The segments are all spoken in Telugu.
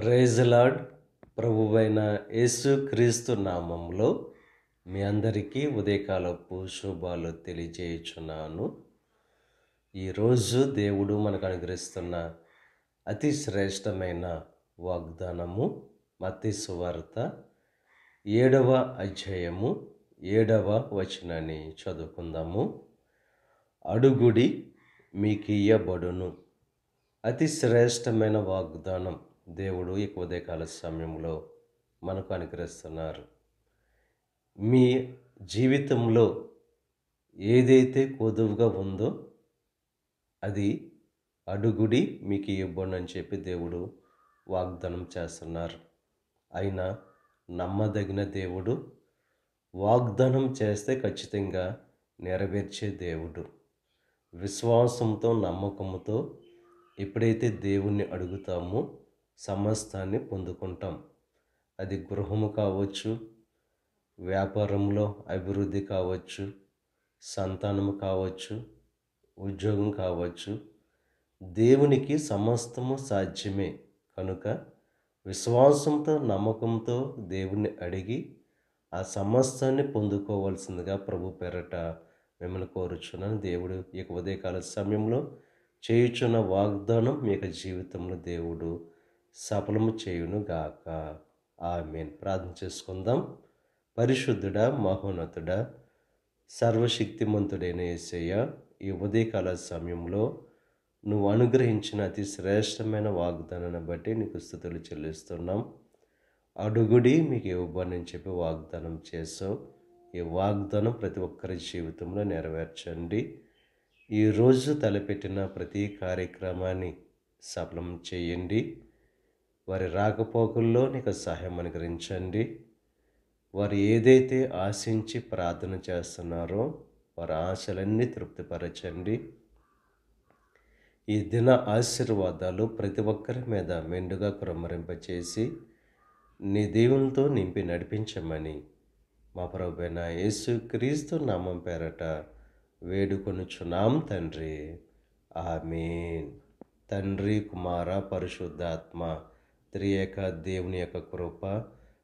Praise lord. ప్రభువైన యేసుక్రీస్తు నామములో మీ అందరికీ ఉదయకాలపు శుభాలు తెలియజేయుచున్నాను. ఈరోజు దేవుడు మనకు అనుగ్రహిస్తున్న అతి శ్రేష్టమైన వాగ్దానము మత్తయి సువార్త 7వ అధ్యాయము 7వ వచనాన్ని చదువుకుందాము. అడుగుడి మీకియ్యబడును. అతి శ్రేష్టమైన వాగ్దానం దేవుడు ఈ ఉదయకాల సమయంలో మనకు అనుగ్రహిస్తున్నారు. మీ జీవితంలో ఏదైతే కొదువుగా ఉందో అది అడుగుడి మీకు ఇవ్వబడును అని చెప్పి దేవుడు వాగ్దానం చేస్తున్నారు. అయినా నమ్మదగిన దేవుడు, వాగ్దానం చేస్తే ఖచ్చితంగా నెరవేర్చే దేవుడు. విశ్వాసంతో నమ్మకంతో ఎప్పుడైతే దేవుణ్ణి అడుగుతామో సమస్తాన్ని పొందుకుంటాం. అది గృహము కావచ్చు, వ్యాపారంలో అభివృద్ధి కావచ్చు, సంతానము కావచ్చు, ఉద్యోగం కావచ్చు. దేవునికి సమస్తము సాధ్యమే. కనుక విశ్వాసంతో నమ్మకంతో దేవుణ్ణి అడిగి ఆ సమస్తాన్ని పొందుకోవాల్సిందిగా ప్రభు పేరట మిమ్మల్ని కోరుచున్నాను. దేవుడు ఈ ఉదయకాల సమయంలో చేయుచున్న వాగ్దానం మీ యొక్క జీవితంలో దేవుడు సఫలము చేయును గాక. ఆమేన్. ప్రార్థన చేసుకుందాం. పరిశుద్ధుడా, మహోన్నతుడా, సర్వశక్తిమంతుడైన యేసయ్య, ఈ ఉదయకాల సమయంలో నువ్వు అనుగ్రహించిన అతి శ్రేష్టమైన వాగ్దానాన్ని బట్టి నీకు స్తుతులు చెల్లిస్తున్నాం. అడుగుడి మీకు ఇవ్వబడునని చెప్పి వాగ్దానం చేసావు. ఈ వాగ్దానం ప్రతి ఒక్కరి జీవితంలో నెరవేర్చండి. ఈరోజు తలపెట్టిన ప్రతి కార్యక్రమాన్ని సఫలం చేయండి. వారి రాకపోకల్లో నీకు సహాయం అనుగ్రహించండి. వారు ఏదైతే ఆశించి ప్రార్థన చేస్తున్నారో వారి ఆశలన్నీ తృప్తిపరచండి. ఈ దిన ఆశీర్వాదాలు ప్రతి ఒక్కరి మీద మెండుగా కుమ్మరింపచేసి నీ దేవునితో నింపి నడిపించమని మా ప్రభువైన యేసుక్రీస్తు నామం పేరట వేడుకొనుచున్నాం తండ్రి. ఆమేన్. తండ్రి, కుమార, పరిశుద్ధాత్మ త్రియేక దేవుని యొక్క కృప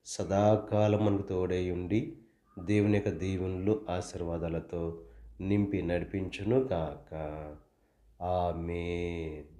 సదాకాలం మనకు తోడై ఉండి దేవుని యొక్క దీవెనలు ఆశీర్వాదాలతో నింపి నడిపించును గాక. ఆమేన్.